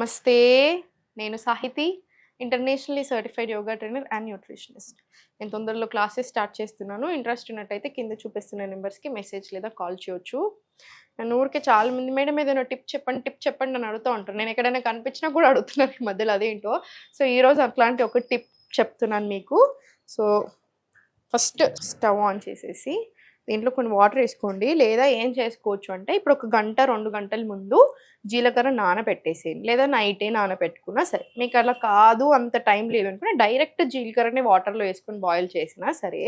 నమస్తే. నేను Sahiti. Internationally certified yoga trainer and nutritionist. నేను తొందరలో క్లాసెస్ స్టార్ట్ చేస్తున్నాను. ఇంట్రెస్ట్ ఉన్నట్టయితే కింద చూపిస్తున్న నెంబర్స్‌కి మెసేజ్ లేదా కాల్ చేయొచ్చు. నన్ను ఊరికే చాలా మంది మేడం ఏదైనా టిప్ చెప్పండి అని అడుగుతూ ఉంటారు. నేను ఎక్కడైనా కనిపించినా కూడా అడుగుతున్నారు ఈ మధ్యలో అదేంటో. సో, ఈరోజు అట్లాంటి ఒక టిప్ చెప్తున్నాను మీకు. సో, ఫస్ట్ స్టవ్ ఆన్ చేసేసి దీంట్లో కొన్ని వాటర్ వేసుకోండి. లేదా ఏం చేసుకోవచ్చు అంటే ఇప్పుడు ఒక గంట 2 గంటల ముందు జీలకర్ర నానబెట్టేసేయండి. లేదా నైటే నానబెట్టుకున్నా సరే. మీకు అలా కాదు అంత టైం లేదు అనుకుని డైరెక్ట్ జీలకర్రని వాటర్‌లో వేసుకొని బాయిల్ చేసినా సరే.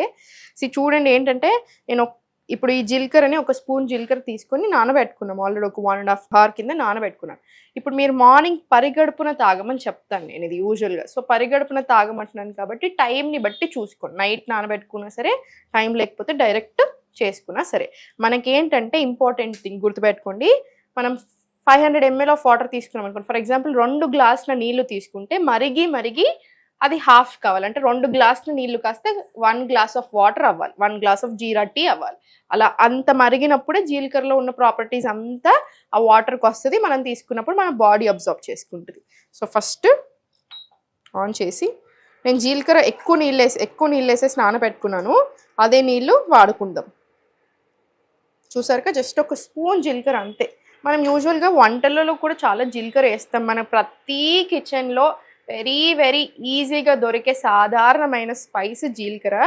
చూడండి ఏంటంటే నేను ఇప్పుడు ఈ జీలకర్రని ఒక స్పూన్ జీలకర్ర తీసుకొని నానబెట్టుకున్నాం. ఆల్రెడీ ఒక 1 ½ అవర్ కింద నానబెట్టుకున్నాను. ఇప్పుడు మీరు మార్నింగ్ పరిగడుపున తాగమని చెప్తాను నేను ఇది యూజువల్‌గా. సో, పరిగడుపున తాగమంటున్నాను కాబట్టి టైంని బట్టి చూసుకోండి. నైట్ నానబెట్టుకున్నా సరే, టైం లేకపోతే డైరెక్ట్ చేసుకున్నా సరే. మనకేంటంటే ఇంపార్టెంట్ థింగ్ గుర్తుపెట్టుకోండి. మనం 500 ml ఆఫ్ వాటర్ తీసుకున్నాం అనుకోండి. ఫర్ ఎగ్జాంపుల్ 2 గ్లాసుల నీళ్లు తీసుకుంటే మరిగి అది హాఫ్ కావాలి. అంటే 2 గ్లాసుల నీళ్లు కాస్తే 1 గ్లాస్ ఆఫ్ వాటర్ అవ్వాలి. 1 గ్లాస్ ఆఫ్ జీరా టీ అవ్వాలి. అలా అంత మరిగినప్పుడే జీలకర్రలో ఉన్న ప్రాపర్టీస్ అంతా ఆ వాటర్కి వస్తుంది. మనం తీసుకున్నప్పుడు మన బాడీ అబ్జర్వ్ చేసుకుంటుంది. సో, ఫస్ట్ ఆన్ చేసి నేను జీలకర్ర ఎక్కువ నీళ్ళు వేసేసి నానబెట్టుకున్నాను. అదే నీళ్ళు వాడుకుందాం. చూసారుగా జస్ట్ ఒక స్పూన్ జీలకర్ర అంతే. మనం యూజువల్గా వంటలలో కూడా చాలా జీలకర్ర వేస్తాం. మన ప్రతి కిచెన్లో వెరీ ఈజీగా దొరికే సాధారణమైన స్పైస్ జీలకర్ర.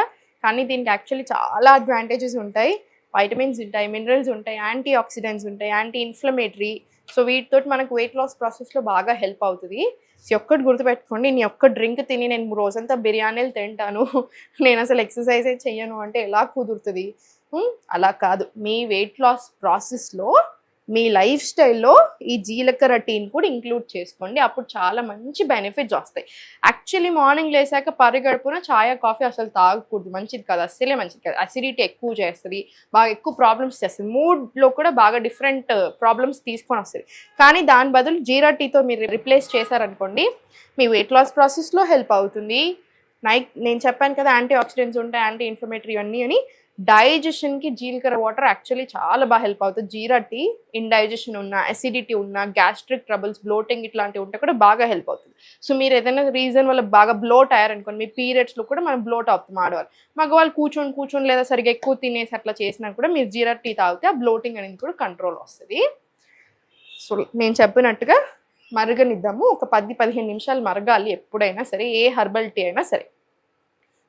కానీ దీనికి యాక్చువల్లీ చాలా అడ్వాంటేజెస్ ఉంటాయి. వైటమిన్స్ ఉంటాయి, మినరల్స్ ఉంటాయి, యాంటీ ఆక్సిడెంట్స్ ఉంటాయి, యాంటీ ఇన్ఫ్లమేటరీ. సో, వీటితోటి మనకు వెయిట్ లాస్ ప్రాసెస్లో బాగా హెల్ప్ అవుతుంది. సో, ఒక్కటి గుర్తుపెట్టుకోండి, నేను ఒక్క డ్రింక్ తిని నేను రోజంతా బిర్యానీలు తింటాను, నేను అసలు ఎక్సర్సైజే చెయ్యను అంటే ఎలా కుదురుతుంది? అలా కాదు. మీ వెయిట్ లాస్ ప్రాసెస్లో మీ లైఫ్ స్టైల్లో ఈ జీలకర్ర టీని కూడా ఇంక్లూడ్ చేసుకోండి. అప్పుడు చాలా మంచి బెనిఫిట్స్ వస్తాయి. యాక్చువల్లీ మార్నింగ్ లేసాక పరిగడుపున ఛాయ్ కాఫీ అసలు తాగకూడదు, మంచిది కాదు, అస్సలే మంచిది కాదు. అసిడిటీ ఎక్కువ చేస్తుంది, బాగా ఎక్కువ ప్రాబ్లమ్స్ చేస్తుంది, మూడ్లో కూడా బాగా డిఫరెంట్ ప్రాబ్లమ్స్ తీసుకొని వస్తుంది. కానీ దాని బదులు జీరా టీతో మీరు రిప్లేస్ చేశారనుకోండి, మీ వెయిట్ లాస్ ప్రాసెస్లో హెల్ప్ అవుతుంది. నేను చెప్పాను కదా యాంటీ ఆక్సిడెంట్స్ ఉంటాయి, యాంటీ ఇన్ఫ్లమేటరీ అన్నీ అని. డైజెషన్కి జీలకర్ర వాటర్ యాక్చువల్లీ చాలా బాగా హెల్ప్ అవుతుంది. జీరా టీ ఇండైజెషన్ ఉన్న, అసిడిటీ ఉన్న, గ్యాస్ట్రిక్ ట్రబుల్స్, బ్లోటింగ్ ఇట్లాంటివి ఉంటే కూడా బాగా హెల్ప్ అవుతుంది. సో, మీరు ఏదైనా రీజన్ వల్ల బాగా బ్లోట్ అయ్యారనుకోండి, మీ పీరియడ్స్లో కూడా మనం బ్లోట్ అవుతాం ఆడవాళ్ళు. మగవాళ్ళు కూర్చొని లేదా సరిగ్గా ఎక్కువ తినేసి అట్లా చేసినా కూడా మీరు జీరా టీ తాగితే ఆ బ్లోటింగ్ అనేది కూడా కంట్రోల్ వస్తుంది. సో, నేను చెప్పినట్టుగా మరగనిద్దాము. ఒక 10-15 నిమిషాలు మరగాలి ఎప్పుడైనా సరే, ఏ హర్బల్ టీ అయినా సరే.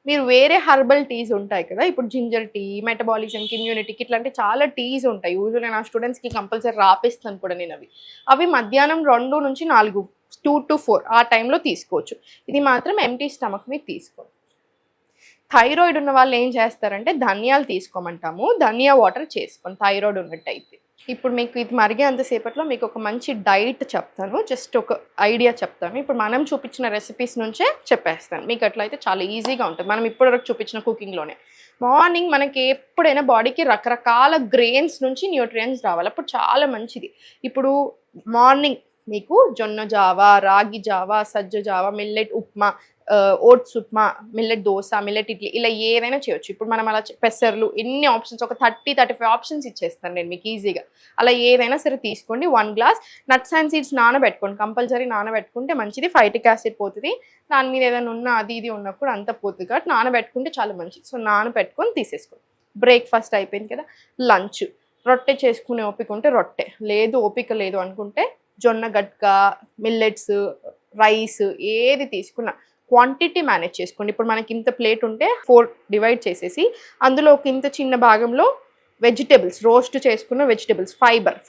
మీరు వేరే హర్బల్ టీస్ ఉంటాయి కదా, ఇప్పుడు జింజర్ టీ, మెటబాలిజంకి, ఇమ్యూనిటీకి ఇట్లాంటి చాలా టీస్ ఉంటాయి. యూజువల్గా నా స్టూడెంట్స్కి కంపల్సరీ రాపిస్తాను కూడా నేను అవి మధ్యాహ్నం 2 నుంచి 4, 2 to 4 ఆ టైంలో తీసుకోవచ్చు. ఇది మాత్రం ఎంటీ స్టమక్ మీద తీసుకోండి. థైరాయిడ్ ఉన్న వాళ్ళు ఏం చేస్తారంటే ధనియాలు తీసుకోమంటాము. ధనియా వాటర్ చేసుకోండి థైరాయిడ్ ఉన్నట్టయితే. ఇప్పుడు మీకు ఇది మరిగే అంతసేపట్లో మీకు ఒక మంచి డైట్ చెప్తాను, జస్ట్ ఒక ఐడియా చెప్తాను. ఇప్పుడు మనం చూపించిన రెసిపీస్ నుంచే చెప్పేస్తాను. మీకు అట్లయితే చాలా ఈజీగా ఉంటుంది. మనం ఇప్పటివరకు చూపించిన కుకింగ్లోనే మార్నింగ్ మనకి ఎప్పుడైనా బాడీకి రకరకాల గ్రెయిన్స్ నుంచి న్యూట్రియంట్స్ రావాలి, అప్పుడు చాలా మంచిది. ఇప్పుడు మార్నింగ్ మీకు జొన్న జావా, రాగి జావా, సజ్జ జావా, millet upma, oats upma, millet dosa, millet idli, ఇలా ఏదైనా చేయొచ్చు. ఇప్పుడు మనం అలా పెసర్లు ఎన్ని ఆప్షన్స్, ఒక 30-35 ఆప్షన్స్ ఇచ్చేస్తాను నేను మీకు ఈజీగా. అలా ఏదైనా సరే తీసుకోండి. 1 గ్లాస్ నట్స్ అండ్ సీడ్స్ నానబెట్టుకోండి, కంపల్సరీ నానబెట్టుకుంటే మంచిది. ఫైటిక్ యాసిడ్ పోతుంది, దాని మీద ఏదైనా ఉన్నా అది ఇది ఉన్నప్పుడు అంత పోతుంది కాబట్టి నానబెట్టుకుంటే చాలా మంచిది. సో, నానబెట్టుకొని తీసేసుకోండి. బ్రేక్ఫాస్ట్ అయిపోయింది కదా, లంచ్. రొట్టె చేసుకునే ఓపిక ఉంటే రొట్టె, లేదు ఓపిక లేదు అనుకుంటే జొన్న గట్క, మిల్లెట్స్, రైస్ ఏది తీసుకున్నా క్వాంటిటీ మేనేజ్ చేసుకోండి. ఇప్పుడు మనకి ఇంత ప్లేట్ ఉంటే 4 డివైడ్ చేసేసి అందులో ఒక ఇంత చిన్న భాగంలో వెజిటేబుల్స్, రోస్ట్ చేసుకున్న వెజిటేబుల్స్,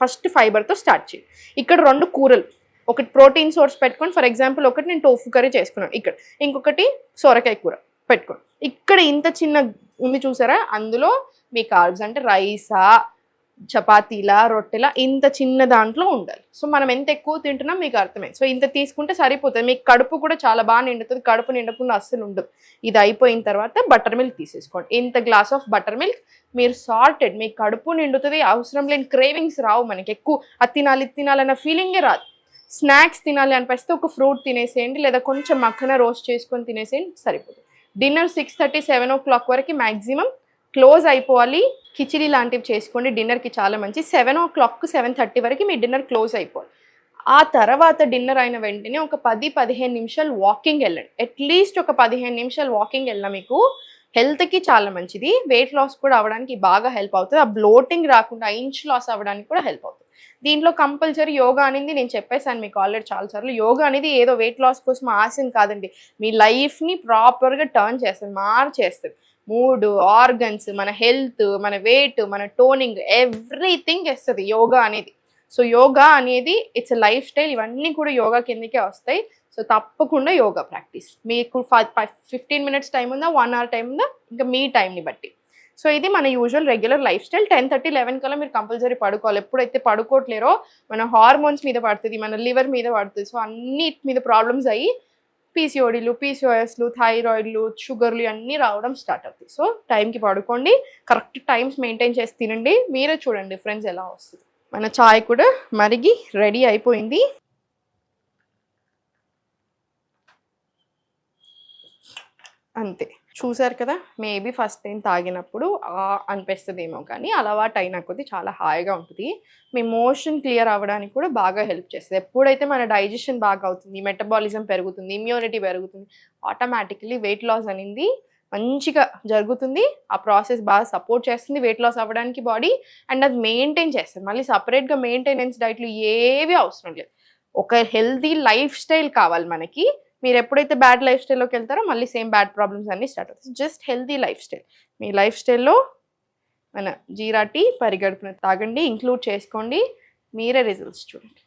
ఫస్ట్ ఫైబర్తో స్టార్ట్ చేయండి. ఇక్కడ 2 కూరలు, ఒకటి ప్రోటీన్ సోర్స్ పెట్టుకోండి. ఫర్ ఎగ్జాంపుల్ ఒకటి నేను టోఫు కర్రీ చేసుకున్నాను, ఇక్కడ ఇంకొకటి సొరకాయ కూర పెట్టుకోండి. ఇక్కడ ఇంత చిన్న ఉంది చూసారా, అందులో మీ కార్బ్స్ అంటే రైసా, చపాతీలా, రొట్టెలా, ఇంత చిన్న దాంట్లో ఉండాలి. సో, మనం ఎంత ఎక్కువ తింటున్నాం మీకు అర్థమైంది. సో, ఇంత తీసుకుంటే సరిపోతుంది. మీకు కడుపు కూడా చాలా బాగా నిండుతుంది, కడుపు నిండకుండా అస్సలు ఉండదు. ఇది అయిపోయిన తర్వాత బటర్ మిల్క్ తీసేసుకోండి. ఇంత గ్లాస్ ఆఫ్ బటర్ మిల్క్, మీరు సార్టెడ్, మీకు కడుపు నిండుతుంది, అవసరం లేని క్రేవింగ్స్ రావు. మనకి ఎక్కువ అది తినాలన్న ఫీలింగే రాదు. స్నాక్స్ తినాలి అనిపిస్తే ఒక ఫ్రూట్ తినేసేయండి, లేదా కొంచెం మక్కన రోస్ట్ చేసుకొని తినేసేయండి, సరిపోతుంది. డిన్నర్ 6:30-7 o'clock వరకు మ్యాక్సిమం క్లోజ్ అయిపోవాలి. కిచిడి లాంటివి చేసుకోండి, డిన్నర్కి చాలా మంచి. 7 o'clock 7:30 వరకు మీ డిన్నర్ క్లోజ్ అయిపోవాలి. ఆ తర్వాత డిన్నర్ అయిన వెంటనే ఒక 10-15 నిమిషాలు వాకింగ్ వెళ్ళండి. అట్లీస్ట్ ఒక 15 నిమిషాలు వాకింగ్ వెళ్ళినా మీకు హెల్త్‌కి చాలా మంచిది. వెయిట్ లాస్ కూడా అవ్వడానికి బాగా హెల్ప్ అవుతది. ఆ బ్లోటింగ్ రాకుండా ఇంచ్ లాస్ అవ్వడానికి కూడా హెల్ప్ అవుతుంది. దీంట్లో కంపల్సరీ యోగా అనేది నేను చెప్పేసాను మీకు ఆల్రెడీ చాలా సార్లు. యోగా అనేది ఏదో వెయిట్ లాస్ కోసం ఆసన కాదండి. మీ లైఫ్‌ని ప్రాపర్‌గా టర్న్ చేస్తది. మార్చేస్తది. మూడ్, ఆర్గన్స్, మన హెల్త్, మన వెయిట్, మన టోనింగ్ ఎవ్రీథింగ్ ఇస్తది యోగా అనేది. సో యోగా అనేది ఇట్స్ ఎ లైఫ్ స్టైల్. ఇవన్నీ కూడా యోగా కిందకే వస్తాయి. సో తప్పకుండా యోగా ప్రాక్టీస్. మీకు 15 మినిట్స్ టైం ఉందా, 1 అవర్ టైం ఉందా, ఇంకా మీ టైంని బట్టి. సో ఇది మన యూజువల్ రెగ్యులర్ లైఫ్ స్టైల్. 10:30, 11 కల్లా మీరు కంపల్సరీ పడుకోవాలి. ఎప్పుడైతే పడుకోవట్లేరో మన హార్మోన్స్ మీద పడుతుంది, మన లివర్ మీద పడుతుంది. సో అన్నిటి మీద ప్రాబ్లమ్స్ అయ్యి పీసీఓడీలు, పీసీఓఎస్లు, థైరాయిడ్లు, షుగర్లు అన్నీ రావడం స్టార్ట్ అవుతాయి. సో టైంకి పడుకోండి, కరెక్ట్ టైమ్స్ మెయింటైన్ చేసి తినండి. మీరే చూడండి డిఫరెన్స్ ఎలా వస్తుంది. మన చాయ్ కూడా మరిగి రెడీ అయిపోయింది. అంతే, చూసారు కదా. మేబీ ఫస్ట్ టైం తాగినప్పుడు అనిపిస్తుందేమో, కానీ అలవాటు అయిన కొద్దీ చాలా హాయిగా ఉంటుంది. మీ మోషన్ క్లియర్ అవ్వడానికి కూడా బాగా హెల్ప్ చేస్తుంది. ఎప్పుడైతే మన డైజెషన్ బాగా అవుతుంది, మెటబాలిజం పెరుగుతుంది, ఇమ్యూనిటీ పెరుగుతుంది, ఆటోమేటికలీ వెయిట్ లాస్ అనేది మంచిగా జరుగుతుంది. ఆ ప్రాసెస్ బాగా సపోర్ట్ చేస్తుంది వెయిట్ లాస్ అవ్వడానికి బాడీ. అండ్ అది మెయింటైన్ చేస్తుంది. మళ్ళీ సపరేట్గా మెయింటెనెన్స్ డైట్లు ఏవి అవసరం లేదు. ఒక హెల్తీ లైఫ్ స్టైల్ కావాలి మనకి. మీరు ఎప్పుడైతే బ్యాడ్ లైఫ్ స్టైల్లోకి వెళ్తారో మళ్ళీ సేమ్ బ్యాడ్ ప్రాబ్లమ్స్ అన్నీ స్టార్ట్ అవుతాయి. Just healthy life style. మీ లైఫ్ స్టైల్లో మన జీరా టీ పరిగడుపున తాగండి, ఇంక్లూడ్ చేసుకోండి. మీరే రిజల్ట్స్ చూడండి.